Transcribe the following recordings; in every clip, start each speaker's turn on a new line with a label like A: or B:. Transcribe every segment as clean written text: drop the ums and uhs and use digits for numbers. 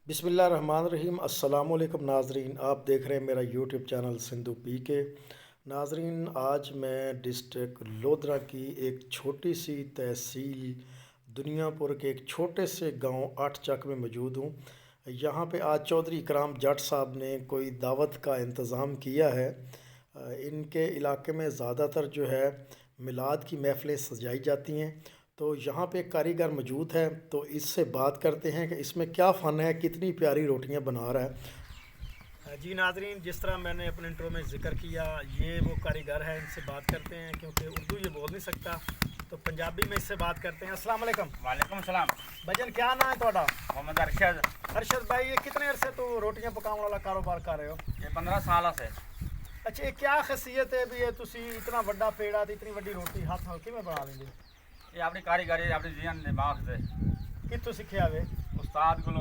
A: बिस्मिल्लाहिर्रहमानिर्रहीम। अस्सलाम वालेकुम नाजरीन, आप देख रहे हैं मेरा यूट्यूब चैनल सिंधु पी के। नाजरीन, आज मैं डिस्ट्रिक्ट लोधरा की एक छोटी सी तहसील दुनियापुर के एक छोटे से गांव आठ चक में मौजूद हूं। यहाँ पे आज चौधरी इकराम जट साहब ने कोई दावत का इंतज़ाम किया है। इनके इलाके में ज़्यादातर जो है मिलाद की महफ़िलें सजाई जाती हैं। तो यहाँ पे एक कारीगर मौजूद है, तो इससे बात करते हैं कि इसमें क्या फ़न है, कितनी प्यारी रोटियाँ बना रहा है। जी नाजरीन, जिस तरह मैंने अपने इंट्रो में ज़िक्र किया, ये वो कारीगर है, इनसे बात करते हैं क्योंकि उर्दू ये बोल नहीं सकता, तो पंजाबी में इससे बात करते हैं। अस्सलाम वालेकुम।
B: वालेकुम सलाम।
A: भजन क्या नाम है ਤੁਹਾਡਾ?
B: मोहम्मद अरशद।
A: अरशद भाई, ये कितने अरसे तो रोटियां पकाने वाला कारोबार कर रहे हो?
B: ये 15 साल से।
A: अच्छा, ये क्या खसीयत है भी ये तुसी इतना बड़ा पेड़ा ते इतनी बड़ी रोटी हाथ नाल किवें बना लेंगे?
B: ये अपनी कारीगरी अपनी जियन दिमाग से
A: कित्थों सिक्खिया वे?
B: उस्ताद को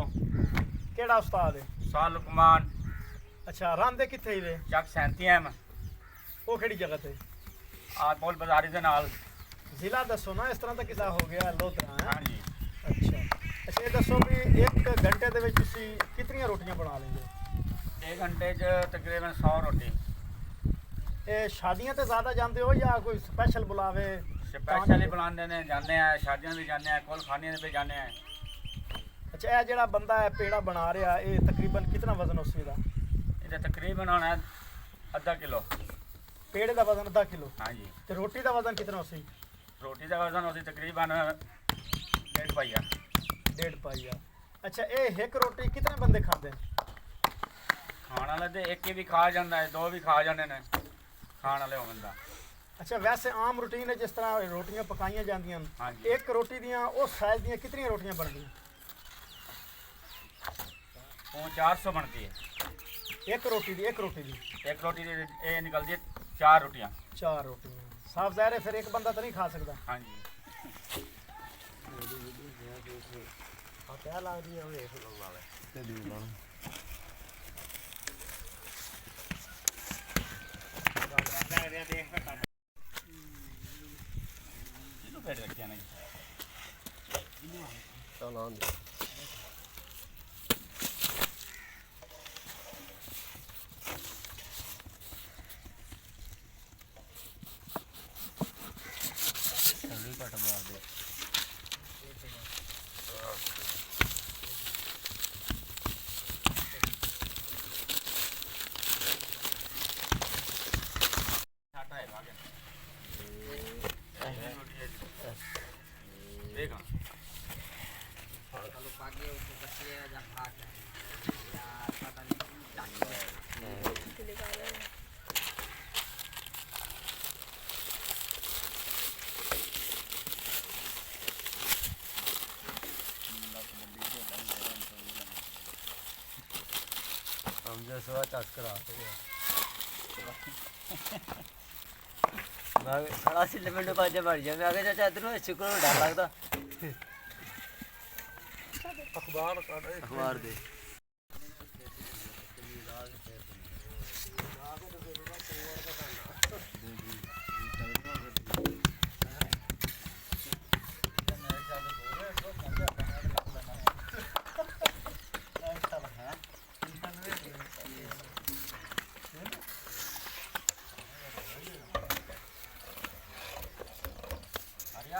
A: केड़ा उस्ताद है?
B: साल लुकमान
A: अच्छा, रांदे कित्थे ही वे?
B: चक 37
A: वो केड़ी जगह ते?
B: आ बोल बाजारी दे नाल।
A: ज़िला दसो ना, इस तरह का किसा हो गया लोधरा है।
B: हाँ जी।
A: अच्छा अच्छा, ये दसो भी एक घंटे दे विच तुसी कितनी रोटियां बना लेंगे?
B: 1 घंटे च तकरीबन 100 रोटी।
A: ये शादियां ते ज़्यादा जाते हो या कोई स्पेशल बुलावे?
B: स्पेशल ही बुलाते हैं, जाने हैं शादियां भी जाने हैं, कुल खानियां भी जाने हैं।
A: अच्छा, ये जेड़ा बंदा है पेड़ा बना रहा है, ये तकरीबन कितना वजन उसी दा?
B: ये तकरीबन होना है आधा किलो।
A: पेड़े का वजन आधा किलो?
B: हाँ जी।
A: तो रोटी का वजन कितना उसी?
B: रोटी का वजन होती तकरीबन 1.5 पाइया।
A: 1.5 पाइया। अच्छा, ये एक रोटी कितने बंदे खाते हैं?
B: खाने वाले तो एक ही भी खा जाता है, 2 भी खा जाने ने खाने वाले होने का।
A: अच्छा, वैसे आम रूटीन है जिस तरह रोटियां पकाई जांदियां,
B: हाँ जी।
A: एक रोटी दियां उस साइज दियां कितनी रोटियां बनदियां?
B: वो 400 बनती है
A: एक रोटी दी? एक रोटी दी
B: एक रोटी दी ये निकलती है 4 रोटियां।
A: 4 रोटियां। साफ ज़ाहिर है फिर एक बंदा तो नहीं खा सकता।
B: हाँ जी।
A: क्या लग रही है
C: खड़ा सी लिमिट पाँच बढ़ जाए। मैं आगे चाचा इधर शुक्र डर लगता अखबार दे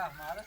B: हमारा